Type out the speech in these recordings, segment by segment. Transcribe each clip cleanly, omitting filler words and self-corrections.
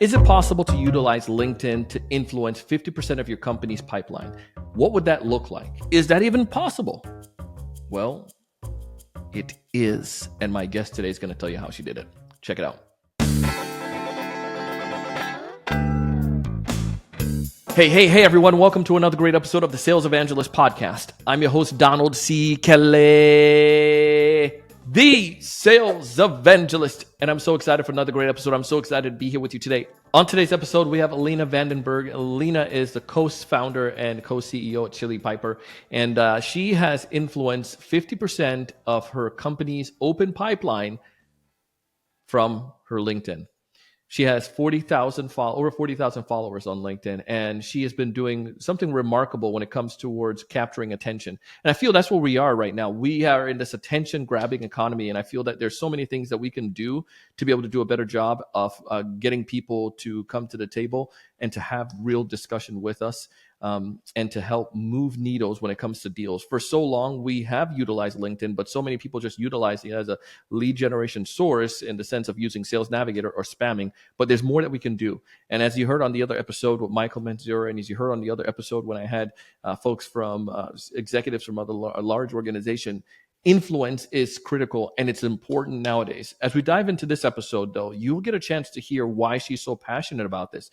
Is it possible to utilize LinkedIn to influence 50% of your company's pipeline? What would that look like? Is that even possible? Well, it is. And my guest today is going to tell you how she did it. Check it out. Hey, everyone. Welcome to another great episode of the Sales Evangelist Podcast. I'm your host, Donald C. Kelly, the Sales Evangelist. And I'm so excited for another great episode. I'm so excited to be here with you today. On today's episode, we have Alina Vandenberghe. Alina is the co-founder and co-CEO at Chili Piper. And she has influenced 50% of her company's open pipeline from her LinkedIn. She has over 40,000 followers on LinkedIn, and she has been doing something remarkable when it comes towards capturing attention. And I feel that's where we are right now. We are in this attention-grabbing economy, and I feel that there's so many things that we can do to be able to do a better job of getting people to come to the table and to have real discussion with us. And to help move needles when it comes to deals. For so long, we have utilized LinkedIn, but so many people just utilize it as a lead generation source in the sense of using Sales Navigator or spamming. But there's more that we can do. And as you heard on the other episode with Michael Manzura, and as you heard on the other episode when I had folks from executives from other large organization, influence is critical and it's important nowadays. As we dive into this episode, though, you'll get a chance to hear why she's so passionate about this.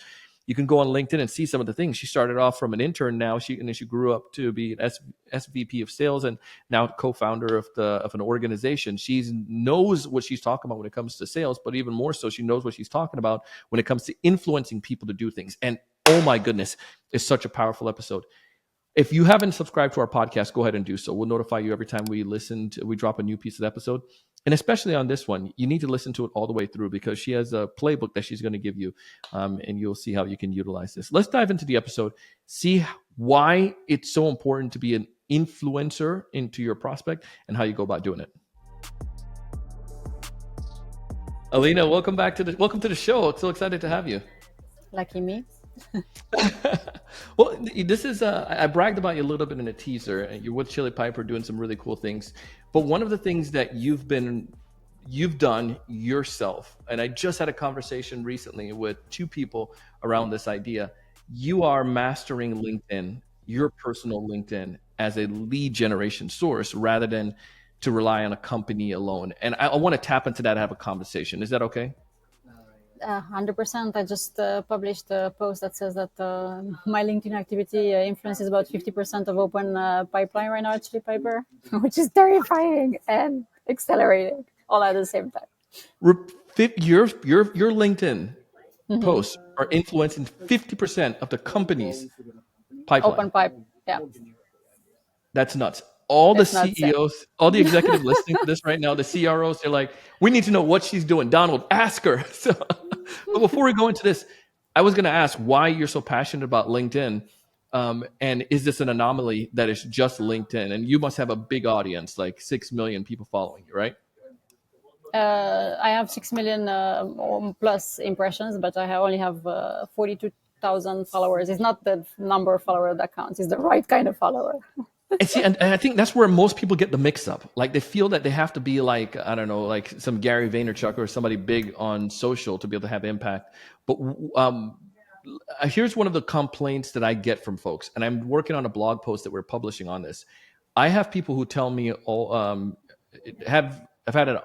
You can go on LinkedIn and see some of the things. She started off from an intern now, she grew up to be an SVP of sales and now co-founder of an organization. She knows what she's talking about when it comes to sales, but even more so, she knows what she's talking about when it comes to influencing people to do things. And oh my goodness, it's such a powerful episode. If you haven't subscribed to our podcast, go ahead and do so. We'll notify you every time we drop a new piece of episode. And especially on this one, you need to listen to it all the way through because she has a playbook that she's going to give you, and you'll see how you can utilize this. Let's dive into the episode, see why it's so important to be an influencer into your prospect and how you go about doing it. Alina, welcome to the show. I'm so excited to have you. Lucky me. Well, this is I bragged about you a little bit in a teaser, and you're with Chili Piper doing some really cool things. But one of the things that you've done yourself, and I just had a conversation recently with two people around this idea. You are mastering LinkedIn, your personal LinkedIn, as a lead generation source rather than to rely on a company alone. And I want to tap into that and have a conversation. Is that okay? 100%. I just published a post that says that my LinkedIn activity influences about 50% of open pipeline right now at Chili Piper, which is terrifying and accelerating all at the same time. Your LinkedIn posts are influencing 50% of the company's pipeline. Open pipe, yeah. That's nuts. All the CEOs, nuts, all the executives listening to this right now, the CROs, they're like, we need to know what she's doing. Donald, ask her. So, but before we go into this, I was going to ask why you're so passionate about LinkedIn. And is this an anomaly that is just LinkedIn? And you must have a big audience, like 6 million people following you, right? I have 6 million plus impressions, but I only have 42,000 followers. It's not the number of followers that counts. It's the right kind of follower. And I think that's where most people get the mix up. Like they feel that they have to be like, I don't know, like some Gary Vaynerchuk or somebody big on social to be able to have impact. But here's one of the complaints that I get from folks. And I'm working on a blog post that we're publishing on this. I have people who tell me, I've had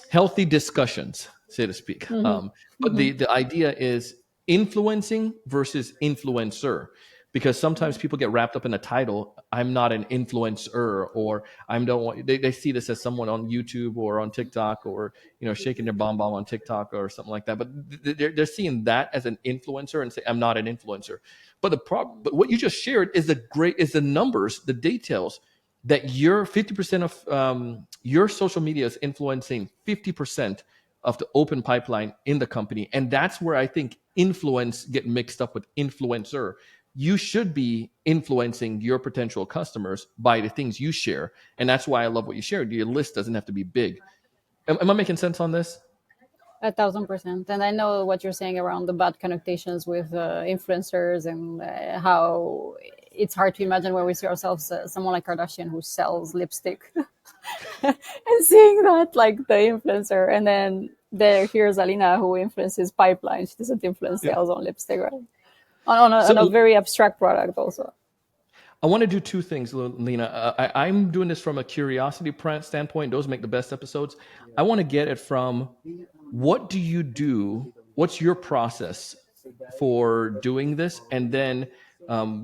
healthy discussions, so to speak. But the idea is influencing versus influencer. Because sometimes people get wrapped up in the title, I'm not an influencer, or they see this as someone on YouTube or on TikTok or, shaking their bomb on TikTok or something like that. But they're seeing that as an influencer and say, I'm not an influencer. But but what you just shared is the numbers, the details that your 50% of your social media is influencing 50% of the open pipeline in the company. And that's where I think influence get mixed up with influencer. You should be influencing your potential customers by the things you share. And that's why I love what you shared. Your list doesn't have to be big. Am I making sense on this? 1,000%. And I know what you're saying around the bad connotations with influencers and how it's hard to imagine where we see ourselves, someone like Kardashian who sells lipstick And seeing that, like the influencer, and then here's Alina who influences pipeline. She doesn't influence Yeah. sales on lipstick, right? So On a very abstract product also. I want to do two things, Lena. I'm doing this from a curiosity standpoint. Those make the best episodes. I want to get it from what do you do? What's your process for doing this? And then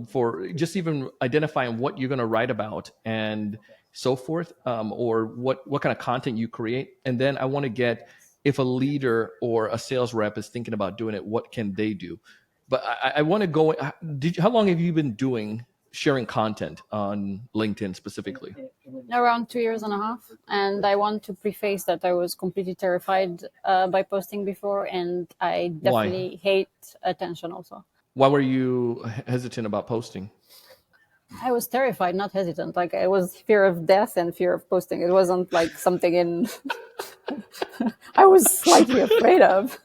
for just even identifying what you're going to write about and so forth, or what kind of content you create. And then I want to get if a leader or a sales rep is thinking about doing it, what can they do? But I want to go. How long have you been doing sharing content on LinkedIn specifically? Around 2 years and a half. And I want to preface that I was completely terrified by posting before, and I Why? definitely hate attention also. Why were you hesitant about posting? I was terrified, not hesitant. Like it was fear of death and fear of posting. It wasn't like something in I was slightly afraid of.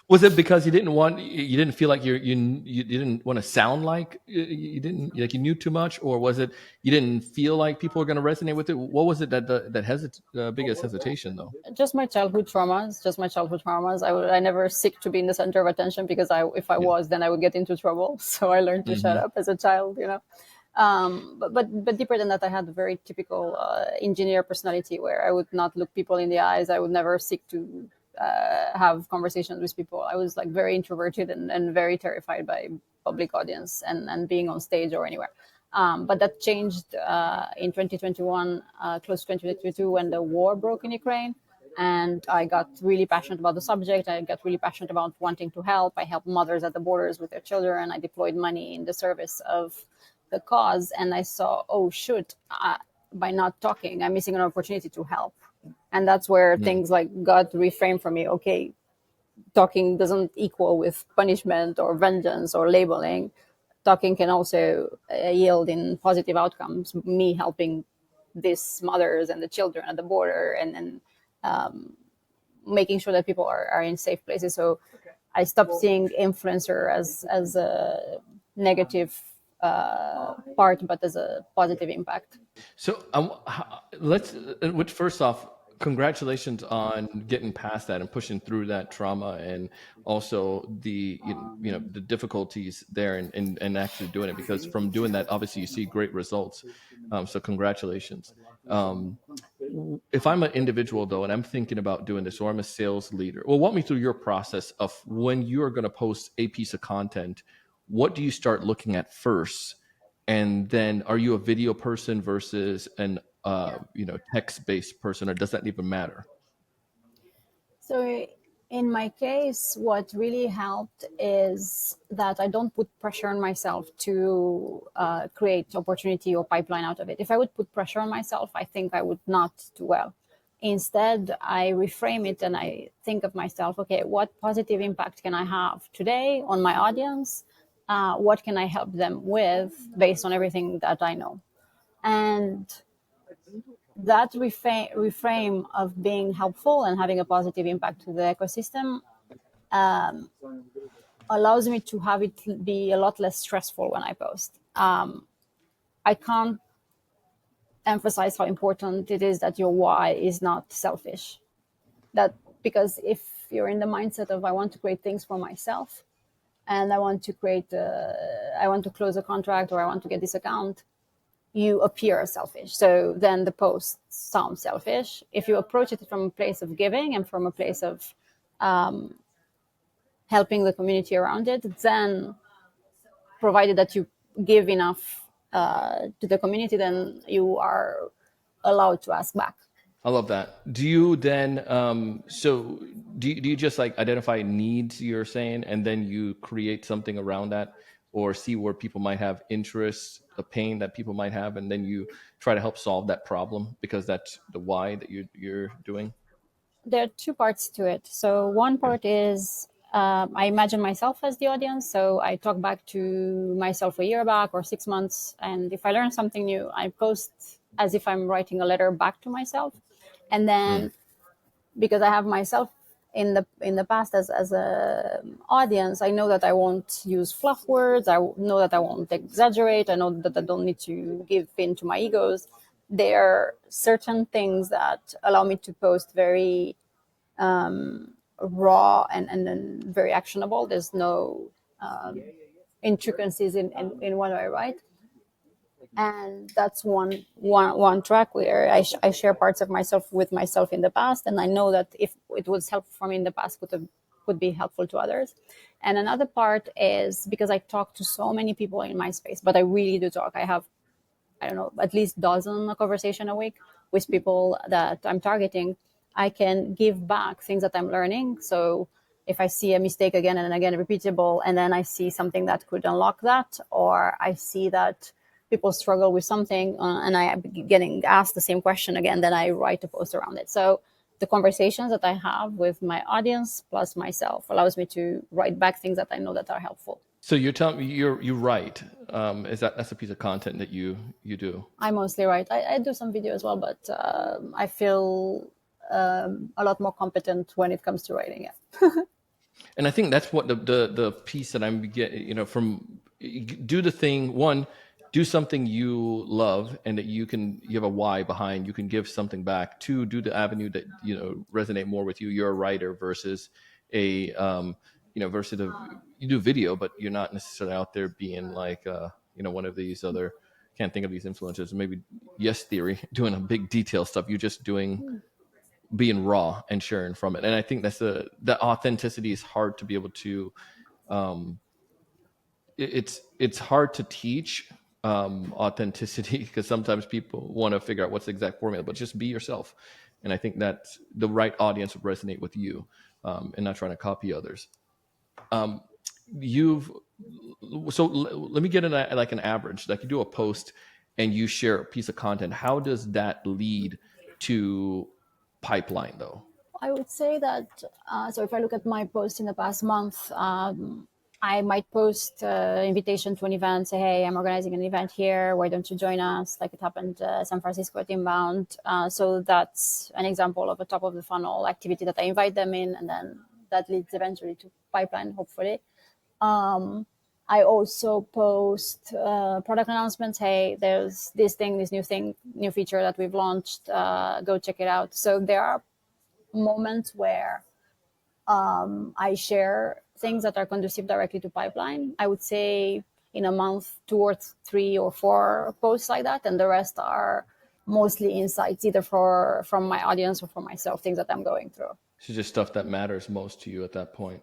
Was it because you didn't feel like you didn't want to sound like you didn't like you knew too much, or was it you didn't feel like people were going to resonate with it? What was it that biggest hesitation though? Just my childhood traumas. Just my childhood traumas. I never seek to be in the center of attention because if I Yeah. was, then I would get into trouble. So I learned to shut Hmm. up as a child. But deeper than that, I had a very typical engineer personality where I would not look people in the eyes. I would never seek to have conversations with people. I was like very introverted and very terrified by public audience and being on stage or anywhere. But that changed in 2021, close to 2022, when the war broke in Ukraine. And I got really passionate about the subject. I got really passionate about wanting to help. I helped mothers at the borders with their children. I deployed money in the service of the cause. And I saw, oh, shoot, by not talking, I'm missing an opportunity to help. And that's where things like got reframed for me. Okay, talking doesn't equal with punishment or vengeance or labeling. Talking can also yield in positive outcomes. Me helping these mothers and the children at the border, and making sure that people are in safe places. So I stopped seeing influencer as a negative part, but as a positive impact. So let's which first off, congratulations on getting past that and pushing through that trauma, and also the difficulties there, and actually doing it, because from doing that obviously you see great results. So congratulations. Um, if I'm an individual though, and I'm thinking about doing this, or I'm a sales leader, well, walk me through your process of when you are going to post a piece of content. What do you start looking at first? And then are you a video person versus an text-based person, or does that even matter? So in my case, what really helped is that I don't put pressure on myself to create opportunity or pipeline out of it. If I would put pressure on myself, I think I would not do well. Instead, I reframe it and I think of myself, okay, what positive impact can I have today on my audience? What can I help them with based on everything that I know? And that reframe of being helpful and having a positive impact to the ecosystem allows me to have it be a lot less stressful when I post. I can't emphasize how important it is that your why is not selfish. That because if you're in the mindset of I want to create things for myself and I want to close a contract or I want to get this account, you appear selfish. So then the post sounds selfish. If you approach it from a place of giving and from a place of helping the community around it, then provided that you give enough to the community, then you are allowed to ask back. I love that. Do you then do you just like identify needs, you're saying, and then you create something around that, or see where people might have interests, a pain that people might have, and then you try to help solve that problem because that's the why that you're doing? There are two parts to it. So one Yeah. part is I imagine myself as the audience. So I talk back to myself a year back or 6 months. And if I learn something new, I post as if I'm writing a letter back to myself. And Mm. then because I have myself in the past as a audience, I know that I won't use fluff words. I know that I won't exaggerate. I know that I don't need to give in to my egos. there are certain things that allow me to post very raw and then very actionable. There's no intricacies in what I write. And that's one track where I share parts of myself with myself in the past, and I know that if it was helpful for me in the past, would be helpful to others. And another part is because I talk to so many people in my space, but I really do talk. I have, I don't know, at least dozen conversation a week with people that I'm targeting. I can give back things that I'm learning. So if I see a mistake again and again repeatable, and then I see something that could unlock that, or I see that people struggle with something, and I am getting asked the same question again, then I write a post around it. So the conversations that I have with my audience plus myself allows me to write back things that I know that are helpful. So you're telling me you write? Is that's a piece of content that you do? I mostly write. I do some video as well, but I feel a lot more competent when it comes to writing. Yeah. And I think that's what the piece that I'm getting, from do the thing one, do something you love and that you have a why behind, you can give something back. Two, do the avenue that resonate more with you. You're a writer versus a versus you do video, but you're not necessarily out there being like one of these other, can't think of these influencers, maybe Yes Theory, doing a big detail stuff. You're just being raw and sharing from it. And I think that's the authenticity is hard to be able to it's hard to teach authenticity because sometimes people want to figure out what's the exact formula, but just be yourself. And I think that the right audience would resonate with you, and not trying to copy others. You've let me get like an average, like you do a post and you share a piece of content. How does that lead to pipeline though? I would say that, so if I look at my post in the past month, I might post invitation to an event, say, hey, I'm organizing an event here. Why don't you join us? Like it happened San Francisco at Inbound. So that's an example of a top of the funnel activity that I invite them in, and then that leads eventually to pipeline, hopefully. I also post product announcements. Hey, there's this thing, this new feature that we've launched. Go check it out. So there are moments where I share things that are conducive directly to pipeline. I would say in a month, 2 or 3 or 4 posts like that, and the rest are mostly insights, either from my audience or for myself, things that I'm going through. It's just stuff that matters most to you at that point.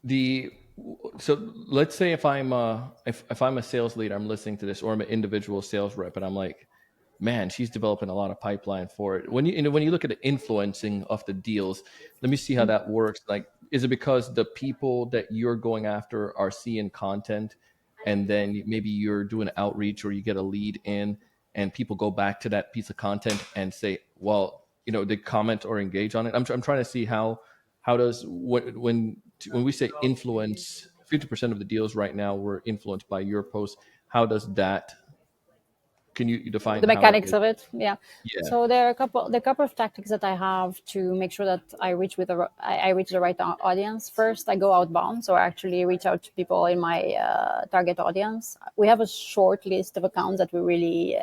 The so let's say if I'm if I'm a sales leader, I'm listening to this, or I'm an individual sales rep, and I'm like, man, she's developing a lot of pipeline for it. When when you look at the influencing of the deals, let me see how that works. Like, is it because the people that you're going after are seeing content, and then maybe you're doing outreach or you get a lead in, and people go back to that piece of content and say, well, they comment or engage on it. I'm trying to see how does when we say influence, 50% of the deals right now were influenced by your post. How does that? Can you define The how that mechanics would? of it, yeah. Yeah. So there are a couple of tactics that I have to make sure that I reach the right audience. First, I go outbound, so I actually reach out to people in my target audience. We have a short list of accounts that we really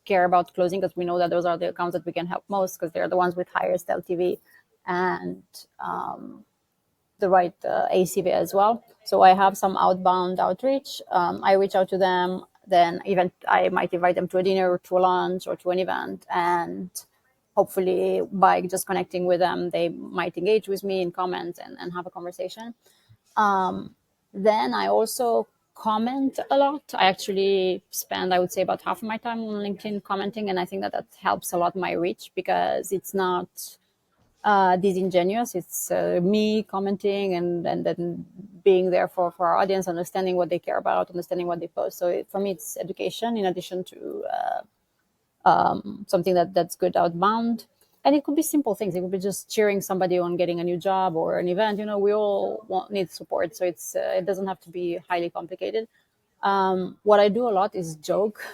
care about closing, because we know that those are the accounts that we can help most, because they're the ones with highest LTV and the right ACV as well. So I have some outbound outreach. I reach out to them. Then even I might invite them to a dinner or to a lunch or to an event, and hopefully by just connecting with them, they might engage with me in comments and have a conversation. Then I also comment a lot. I actually spend, I would say, about half of my time on LinkedIn commenting, and I think that that helps a lot my reach, because it's not disingenuous. It's me commenting and then being there for our audience, understanding what they care about, understanding what they post. So for me, it's education in addition to something that's good outbound. And it could be simple things. It could be just cheering somebody on getting a new job or an event. We all need support, so it doesn't have to be highly complicated. What I do a lot is joke,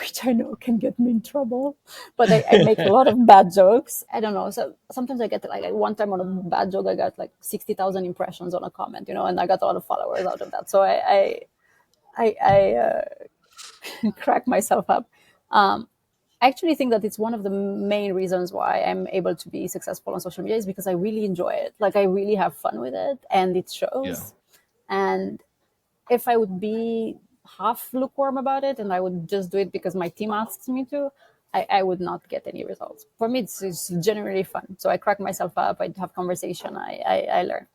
which I know can get me in trouble, but I make a lot of bad jokes. I don't know. So sometimes I get like one time on a bad joke, I got like 60,000 impressions on a comment, and I got a lot of followers out of that. So I crack myself up. I actually think that it's one of the main reasons why I'm able to be successful on social media is because I really enjoy it. Like I really have fun with it, and it Yeah. shows. And if I would be half lukewarm about it and I would just do it because my team asks me to, I would not get any results. For me, it's generally fun. So I crack myself up, I have conversation, I learn.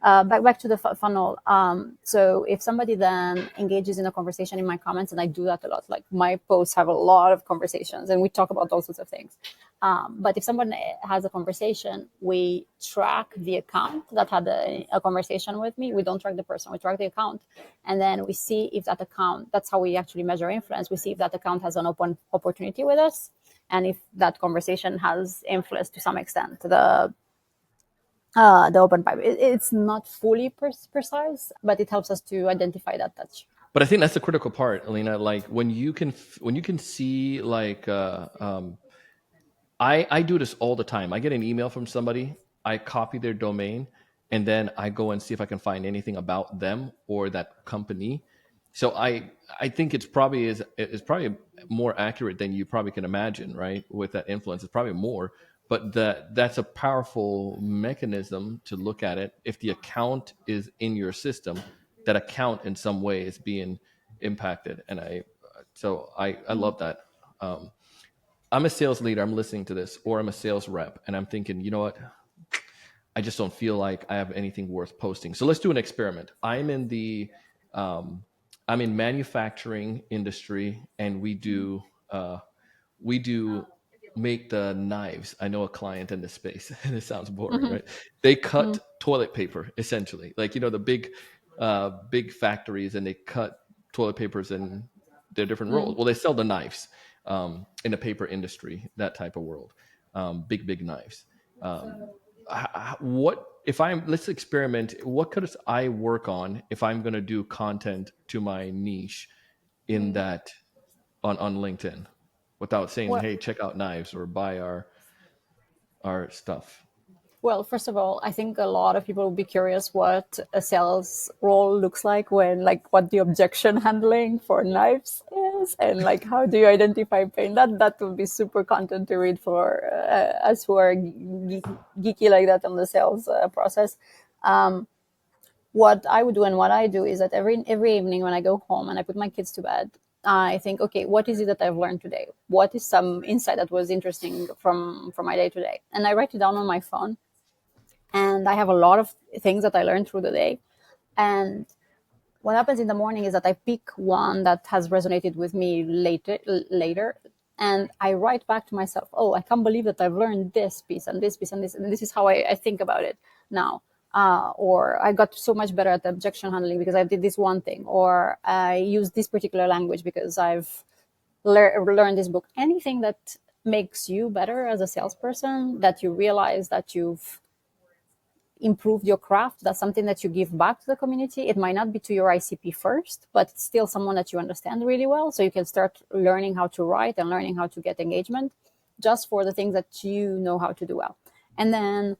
Back to the funnel. So if somebody then engages in a conversation in my comments, and I do that a lot, like my posts have a lot of conversations and we talk about all sorts of things. But if someone has a conversation, we track the account that had a conversation with me. We don't track the person, we track the account. And then we see if that account, that's how we actually measure influence. We see if that account has an open opportunity with us. And if that conversation has influence to some extent, the open pipe. It's not fully precise, but it helps us to identify that touch. But I think that's the critical part, Alina. Like when you can see like I do this all the time. I get an email from somebody, I copy their domain, and then I go and see if I can find anything about them or that company. So I think it's probably more accurate than you probably can imagine, right? With that influence, it's probably more. But that's a powerful mechanism to look at it. If the account is in your system, that account in some way is being impacted, and I love that. Um, I'm a sales leader, I'm listening to this, or I'm a sales rep, and I'm thinking, you know what? I just don't feel like I have anything worth posting. So let's do an experiment. Um, I'm in manufacturing industry, and we do make the knives. I know a client in this space, and it sounds boring, Mm-hmm. right? They cut toilet paper essentially, like the big factories, and they cut toilet papers in their different roles. Well, they sell the knives in the paper industry, that type of world, big knives. Um, what if I'm let's experiment, what could I work on if I'm going to do content to my niche in that on LinkedIn without saying, Well, hey, check out knives or buy our stuff? well, first of all, I think a lot of people will be curious what a sales role looks like when, like, what the objection handling for knives is, and like how do you identify pain. That would be super content to read for us who are geeky like that on the sales process. What I would do and what I do is that every evening when I go home and I put my kids to bed, I think, okay, what is it that I've learned today? What is some insight that was interesting from my day today? And I write it down on my phone. And I have a lot of things that I learned through the day. And what happens in the morning is that I pick one that has resonated with me later, and I write back to myself, oh, I can't believe that I've learned this piece and this piece and this, and this is how I think about it now. Or I got so much better at objection handling because I did this one thing, or I use this particular language because I've learned this book. Anything that makes you better as a salesperson, that you realize that you've improved your craft, that's something that you give back to the community. It might not be to your ICP first, but it's still someone that you understand really well, so you can start learning how to write and learning how to get engagement just for the things that you know how to do well. And then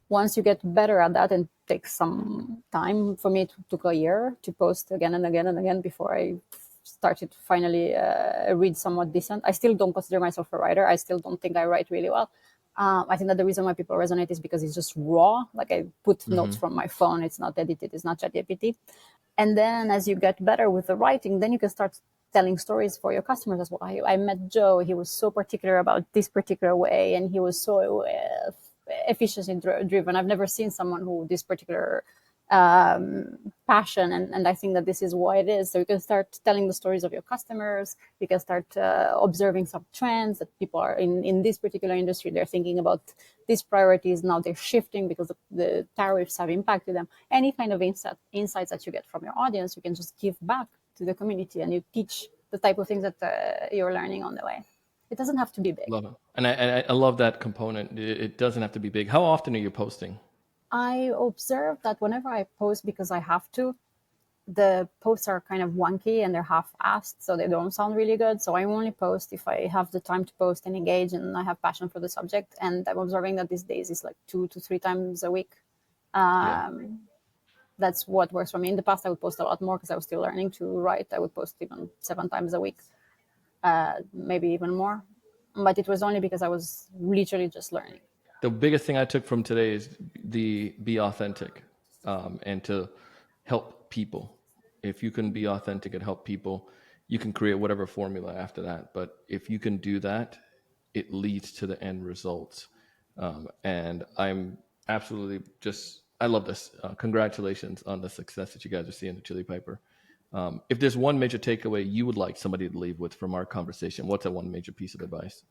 once you get better at that, and it takes some time, for me it took a year to post again and again and again before I started to finally read somewhat decent. I still don't consider myself a writer. I still don't think I write really well. I think that the reason why people resonate is because it's just raw. Like I put notes Hmm. from my phone. It's not edited. It's not ChatGPT. And then as you get better with the writing, then you can start telling stories for your customers as well. I met Joe. He was so particular about this particular way, and he was so efficiency driven. I've never seen someone who this particular passion, and I think that this is why it is. So you can start telling the stories of your customers. You can start observing some trends that people are in this particular industry. They're thinking about these priorities now. They're shifting because the tariffs have impacted them. Any kind of insights that you get from your audience, you can just give back to the community, and you teach the type of things that you're learning on the way. It doesn't have to be big. Love it. And I love that component. It doesn't have to be big. How often are you posting? I observe that whenever I post because I have to, the posts are kind of wonky and they're half-assed, so they don't sound really good. So I only post if I have the time to post and engage, and I have passion for the subject. And I'm observing that these days it's like 2 to 3 times a week. Yeah. That's what works for me. In the past, I would post a lot more because I was still learning to write. I would post even 7 times a week. maybe even more. But it was only because I was literally just learning. The biggest thing I took from today is the be authentic, and to help people. If you can be authentic and help people, you can create whatever formula after that. But if you can do that, it leads to the end results. And I'm absolutely I love this. Congratulations on the success that you guys are seeing at Chili Piper. If there's one major takeaway you would like somebody to leave with from our conversation, what's that one major piece of advice?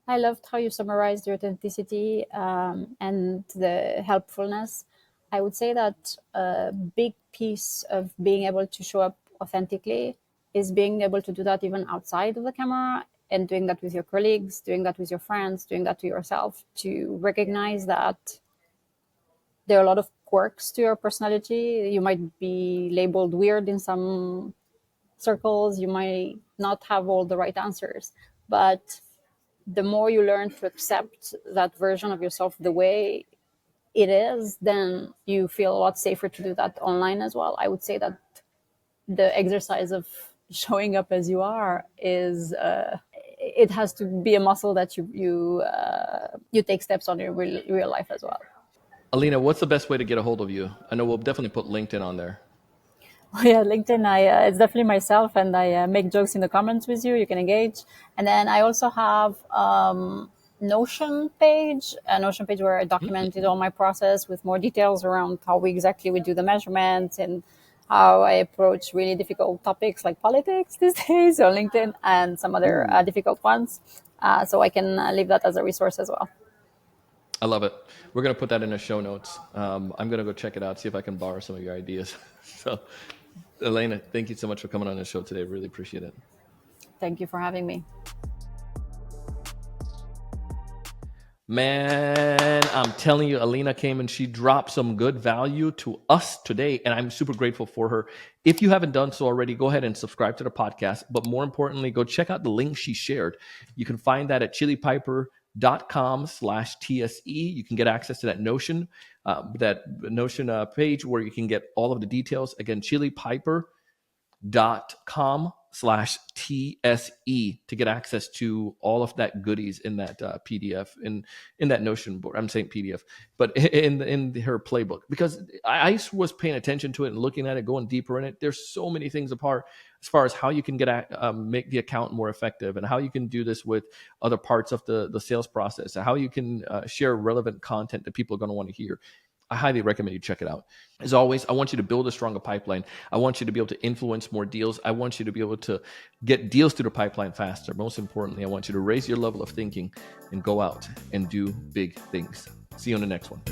I loved how you summarized the authenticity and the helpfulness. I would say that a big piece of being able to show up authentically is being able to do that even outside of the camera, and doing that with your colleagues, doing that with your friends, doing that to yourself, to recognize that there are a lot of quirks to your personality. You might be labeled weird in some circles, you might not have all the right answers, but the more you learn to accept that version of yourself the way it is, then you feel a lot safer to do that online as well. I would say that the exercise of showing up as you are is it has to be a muscle that you take steps on in real life as well. Alina, what's the best way to get a hold of you? I know we'll definitely put LinkedIn on there. Yeah, LinkedIn, it's definitely myself, and I make jokes in the comments with you. You can engage. And then I also have Notion page, a Notion page where I documented all my process with more details around how we do the measurements, and how I approach really difficult topics like politics these days on LinkedIn, and some other difficult ones. So I can leave that as a resource as well. I love it. We're going to put that in the show notes. I'm going to go check it out, see if I can borrow some of your ideas. So, Elena, thank you so much for coming on the show today. Really appreciate it. Thank you for having me. Man, I'm telling you, Alina came and she dropped some good value to us today, and I'm super grateful for her. If you haven't done so already, go ahead and subscribe to the podcast. But more importantly, go check out the link she shared. You can find that at chilipiper.com/TSE. You can get access to that Notion page where you can get all of the details. Again, chilipiper.com/TSE to get access to all of that goodies in that PDF, in that Notion board. I'm saying PDF, but in her playbook, because I was paying attention to it and looking at it, going deeper in it. There's so many things apart as far as how you can make the account more effective, and how you can do this with other parts of the sales process, and how you can share relevant content that people are going to want to hear. I highly recommend you check it out. As always, I want you to build a stronger pipeline. I want you to be able to influence more deals. I want you to be able to get deals through the pipeline faster. Most importantly, I want you to raise your level of thinking and go out and do big things. See you on the next one.